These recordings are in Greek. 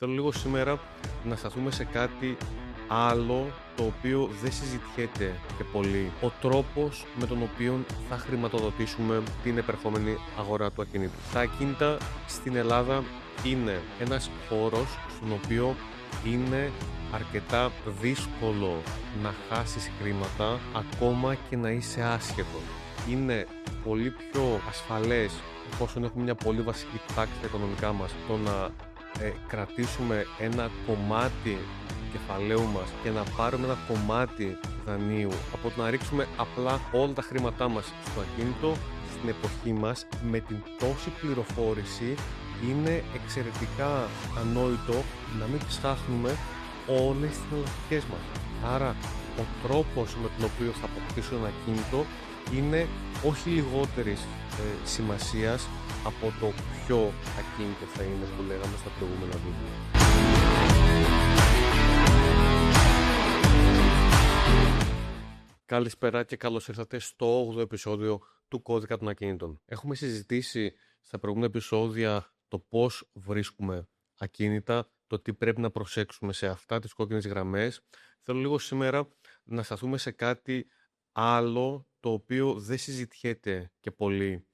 Θέλω λίγο σήμερα να σταθούμε σε κάτι άλλο το οποίο δεν συζητιέται και πολύ. Ο τρόπος με τον οποίο θα χρηματοδοτήσουμε την επερχόμενη αγορά του ακινήτου. Τα ακίνητα στην Ελλάδα είναι ένας χώρος στον οποίο είναι αρκετά δύσκολο να χάσεις χρήματα ακόμα και να είσαι άσχετος. Είναι πολύ πιο ασφαλές, εφόσον έχουμε μια πολύ βασική τάξη στα οικονομικά μας, το να κρατήσουμε ένα κομμάτι του κεφαλαίου μας και να πάρουμε ένα κομμάτι δανείου από το να ρίξουμε απλά όλα τα χρήματά μας στο ακίνητο. Στην εποχή μας, με την τόση πληροφόρηση, είναι εξαιρετικά ανόητο να μην ψάχνουμε όλες τις εναλλακτικές μας. Άρα ο τρόπος με τον οποίο θα αποκτήσω ένα ακίνητο είναι όχι λιγότερης σημασίας από το ποιο ακίνητο θα είναι, που λέγαμε στα προηγούμενα βίντεο. Καλησπέρα και καλώς ήρθατε στο 8ο επεισόδιο του Κώδικα των Ακίνητων. Έχουμε συζητήσει στα προηγούμενα επεισόδια το πώς βρίσκουμε ακίνητα, το τι πρέπει να προσέξουμε σε αυτά τις κόκκινες γραμμές. Θέλω λίγο σήμερα να σταθούμε σε κάτι άλλο το οποίο δεν συζητιέται και πολύ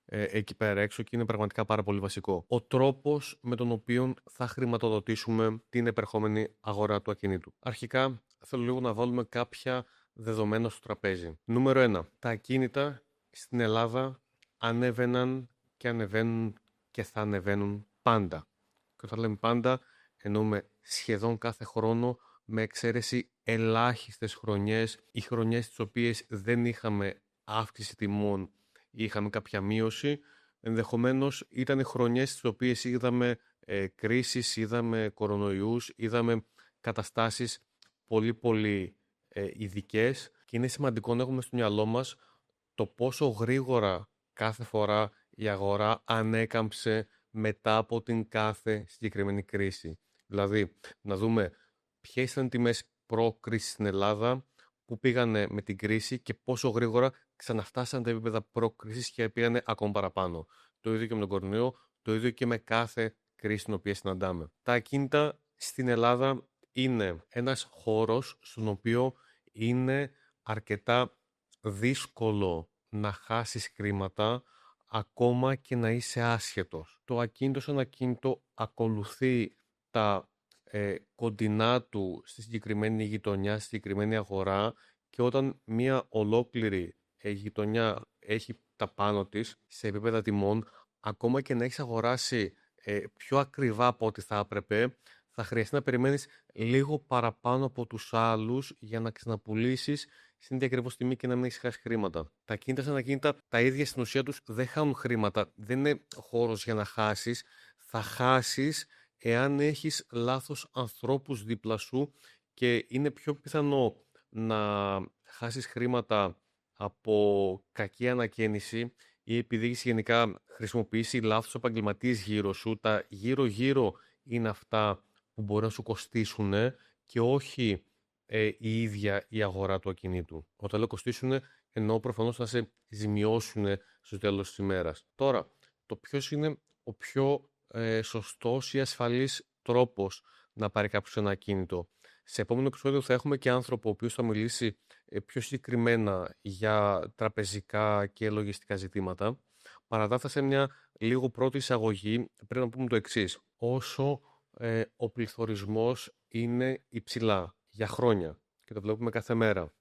εκεί πέρα έξω και είναι πραγματικά πάρα πολύ βασικό. Ο τρόπος με τον οποίο θα χρηματοδοτήσουμε την επερχόμενη αγορά του ακινήτου. Αρχικά θέλω λίγο να βάλουμε κάποια δεδομένα στο τραπέζι. Νούμερο 1. Τα ακίνητα στην Ελλάδα ανέβαιναν και ανεβαίνουν και θα ανεβαίνουν πάντα. Και όταν λέμε πάντα εννοούμε σχεδόν κάθε χρόνο, με εξαίρεση ελάχιστες χρονιές ή χρονιές τις οποίες δεν είχαμε αύξηση τιμών ή είχαμε κάποια μείωση. Ενδεχομένως ήταν χρονιές τις οποίες είδαμε κρίσεις, είδαμε κορονοϊούς, είδαμε καταστάσεις πολύ ειδικές και είναι σημαντικό να έχουμε στο μυαλό μας το πόσο γρήγορα κάθε φορά η αγορά ανέκαμψε μετά από την κάθε συγκεκριμένη κρίση. Δηλαδή, να δούμε ποιες ήταν οι τιμές προ-κρίση στην Ελλάδα, που πήγανε με την κρίση και πόσο γρήγορα ξαναφτάσαν τα επίπεδα προ-κρίσης και πήγανε ακόμα παραπάνω. Το ίδιο και με τον κορονοϊό, το ίδιο και με κάθε κρίση την οποία συναντάμε. Τα ακίνητα στην Ελλάδα είναι ένας χώρος στον οποίο είναι αρκετά δύσκολο να χάσεις χρήματα ακόμα και να είσαι άσχετος. Το ακίνητο σαν ακίνητο ακολουθεί τα κοντινά του στη συγκεκριμένη γειτονιά, στη συγκεκριμένη αγορά, και όταν μια ολόκληρη γειτονιά έχει τα πάνω της σε επίπεδα τιμών, ακόμα και να έχεις αγοράσει πιο ακριβά από ό,τι θα έπρεπε, θα χρειαστεί να περιμένεις λίγο παραπάνω από τους άλλους για να ξαναπουλήσεις στην ίδια ακριβώς τιμή και να μην έχεις χάσει χρήματα. Τα ακίνητα σαν ακίνητα τα ίδια στην ουσία τους δεν χάνουν χρήματα. Δεν είναι χώρος για να χάσεις. Θα χάσεις εάν έχεις λάθος ανθρώπους δίπλα σου και είναι πιο πιθανό να χάσεις χρήματα από κακή ανακαίνιση ή επειδή έχεις γενικά χρησιμοποιήσει λάθος επαγγελματίες γύρω σου. Τα γύρω-γύρω είναι αυτά που μπορεί να σου κοστίσουν και όχι η ίδια η αγορά του ακινήτου. Όταν λέω κοστίσουν, εννοώ προφανώς να σε ζημιώσουν στο τέλος της ημέρας. Τώρα, το ποιος είναι ο πιο σωστός ή ασφαλής τρόπος να πάρει κάποιος ένα ακίνητο. Σε επόμενο επεισόδιο θα έχουμε και άνθρωπο ο οποίος θα μιλήσει πιο συγκεκριμένα για τραπεζικά και λογιστικά ζητήματα. Παρατάθα σε μια λίγο πρώτη εισαγωγή, πρέπει να πούμε το εξής. Όσο ο πληθωρισμός είναι υψηλά για χρόνια και το βλέπουμε κάθε μέρα,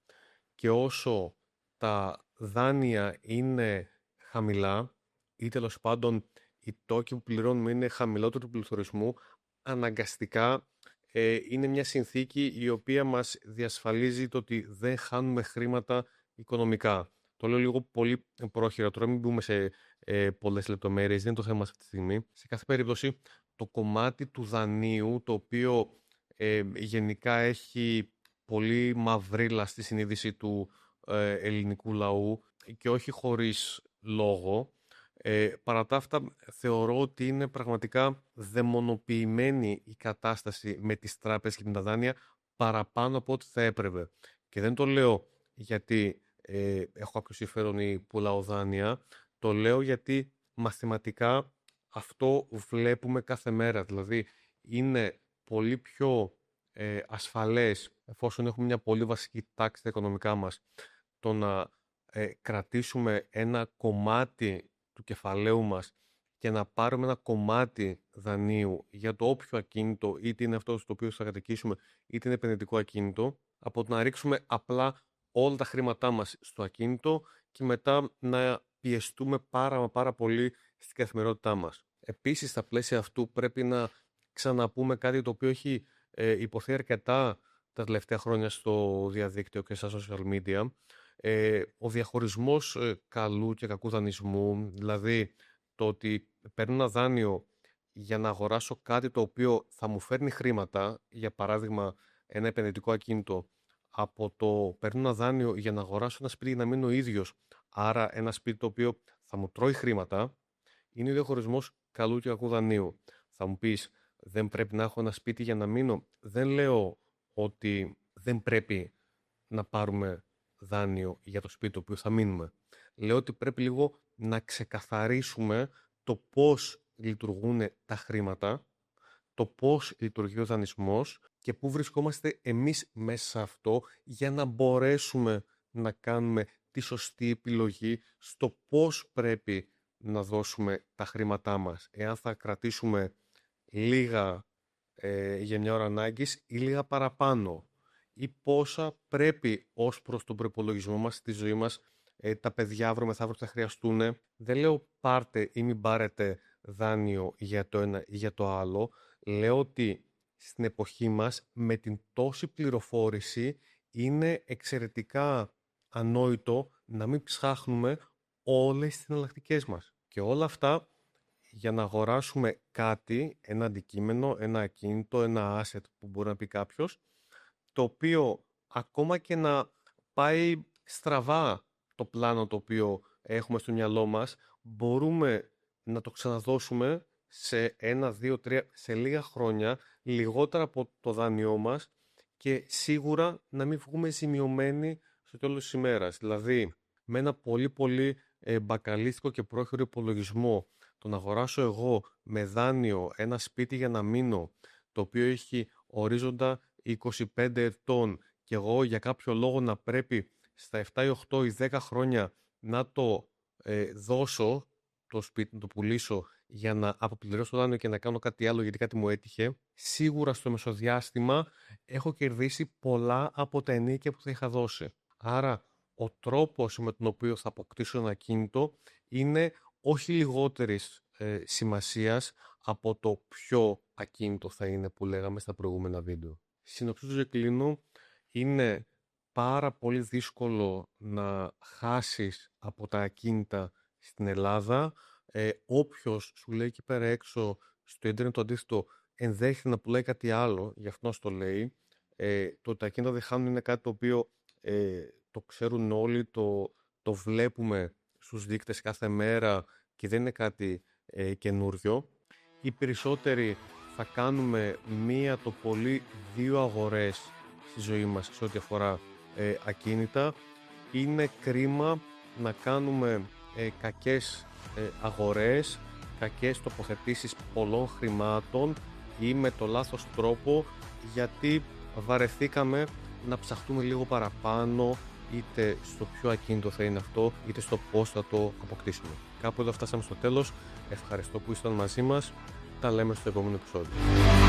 και όσο τα δάνεια είναι χαμηλά ή τέλος πάντων οι τόκοι που πληρώνουμε είναι χαμηλότεροι του πληθωρισμού, αναγκαστικά είναι μια συνθήκη η οποία μας διασφαλίζει το ότι δεν χάνουμε χρήματα οικονομικά. Το λέω λίγο πολύ πρόχειρα, τώρα μην μπούμε σε πολλές λεπτομέρειες, δεν είναι το θέμα αυτή τη στιγμή. Σε κάθε περίπτωση, το κομμάτι του δανείου, το οποίο γενικά έχει πολύ μαυρίλα στη συνείδηση του ελληνικού λαού και όχι χωρίς λόγο, παρά τα αυτά θεωρώ ότι είναι πραγματικά δαιμονοποιημένη η κατάσταση με τις τράπεζες και τα δάνεια παραπάνω από ό,τι θα έπρεπε. Και δεν το λέω γιατί έχω κάποιο συμφέρον ή πουλάω δάνεια, το λέω γιατί μαθηματικά αυτό βλέπουμε κάθε μέρα. Δηλαδή είναι πολύ πιο ασφαλές, εφόσον έχουμε μια πολύ βασική τάξη στα οικονομικά μας, το να κρατήσουμε ένα κομμάτι του κεφαλαίου μας και να πάρουμε ένα κομμάτι δανείου για το όποιο ακίνητο, είτε είναι αυτό στο οποίο θα κατοικήσουμε, είτε είναι επενδυτικό ακίνητο, από το να ρίξουμε απλά όλα τα χρήματά μας στο ακίνητο και μετά να πιεστούμε πάρα πολύ στην καθημερινότητά μας. Επίσης, στα πλαίσια αυτού πρέπει να ξαναπούμε κάτι το οποίο έχει υποθεί αρκετά τα τελευταία χρόνια στο διαδίκτυο και στα social media. Ο διαχωρισμός καλού και κακού δανεισμού, δηλαδή το ότι παίρνω ένα δάνειο για να αγοράσω κάτι το οποίο θα μου φέρνει χρήματα, για παράδειγμα ένα επενδυτικό ακίνητο, από το παίρνω ένα δάνειο για να αγοράσω ένα σπίτι για να μείνω ο ίδιος, άρα ένα σπίτι το οποίο θα μου τρώει χρήματα, είναι ο διαχωρισμός καλού και κακού δανείου. Θα μου πεις, δεν πρέπει να έχω ένα σπίτι για να μείνω? Δεν λέω ότι δεν πρέπει να πάρουμε δάνειο για το σπίτι το οποίο θα μείνουμε. Λέω ότι πρέπει λίγο να ξεκαθαρίσουμε το πώς λειτουργούν τα χρήματα, το πώς λειτουργεί ο δανεισμός και πού βρισκόμαστε εμείς μέσα σε αυτό, για να μπορέσουμε να κάνουμε τη σωστή επιλογή στο πώς πρέπει να δώσουμε τα χρήματά μας. Εάν θα κρατήσουμε λίγα για μια ώρα ανάγκης ή λίγα παραπάνω, ή πόσα πρέπει ως προς τον προϋπολογισμό μας, στη ζωή μας, τα παιδιά αύριο μεθαύριο θα χρειαστούν. Δεν λέω πάρτε ή μην πάρετε δάνειο για το ένα ή για το άλλο. Λέω ότι στην εποχή μας, με την τόση πληροφόρηση, είναι εξαιρετικά ανόητο να μην ψάχνουμε όλες τις εναλλακτικές μας. Και όλα αυτά για να αγοράσουμε κάτι, ένα αντικείμενο, ένα ακίνητο, ένα asset που μπορεί να πει κάποιος, το οποίο ακόμα και να πάει στραβά το πλάνο το οποίο έχουμε στο μυαλό μας, μπορούμε να το ξαναδώσουμε σε 1, 2, 3, σε λίγα χρόνια, λιγότερα από το δάνειό μας, και σίγουρα να μην βγούμε ζημιωμένοι στο τέλος της ημέρας. Δηλαδή, με ένα πολύ μπακαλίστικο και πρόχειρο υπολογισμό, το να αγοράσω εγώ με δάνειο ένα σπίτι για να μείνω, το οποίο έχει ορίζοντα 25 ετών, και εγώ για κάποιο λόγο να πρέπει στα 7 ή 8 ή 10 χρόνια να το δώσω το σπίτι, να το πουλήσω για να αποπληρώσω το δάνειο και να κάνω κάτι άλλο γιατί κάτι μου έτυχε, σίγουρα στο μεσοδιάστημα έχω κερδίσει πολλά από τα ενίκια που θα είχα δώσει. Άρα ο τρόπος με τον οποίο θα αποκτήσω ένα ακίνητο είναι όχι λιγότερης σημασίας από το ποιο ακίνητο θα είναι, που λέγαμε στα προηγούμενα βίντεο. Συνοψίζω και κλείνω, είναι πάρα πολύ δύσκολο να χάσεις από τα ακίνητα στην Ελλάδα. Όποιος σου λέει εκεί πέρα έξω στο ίντερνετ το αντίθετο, ενδέχεται να πουλάει κάτι άλλο, γι' αυτό το λέει. Το ότι τα ακίνητα δεν χάνουν είναι κάτι το οποίο το ξέρουν όλοι, το βλέπουμε στους δείκτες κάθε μέρα και δεν είναι κάτι καινούριο. Οι περισσότεροι θα κάνουμε μία το πολύ 2 αγορές στη ζωή μας σε ό,τι αφορά ακίνητα. Είναι κρίμα να κάνουμε κακές αγορές, κακές τοποθετήσεις πολλών χρημάτων ή με το λάθος τρόπο, γιατί βαρεθήκαμε να ψαχτούμε λίγο παραπάνω, είτε στο ποιο ακίνητο θα είναι αυτό, είτε στο πώς θα το αποκτήσουμε. Κάπου εδώ φτάσαμε στο τέλος. Ευχαριστώ που ήσασταν μαζί μας. Τα λέμε στο επόμενο επεισόδιο.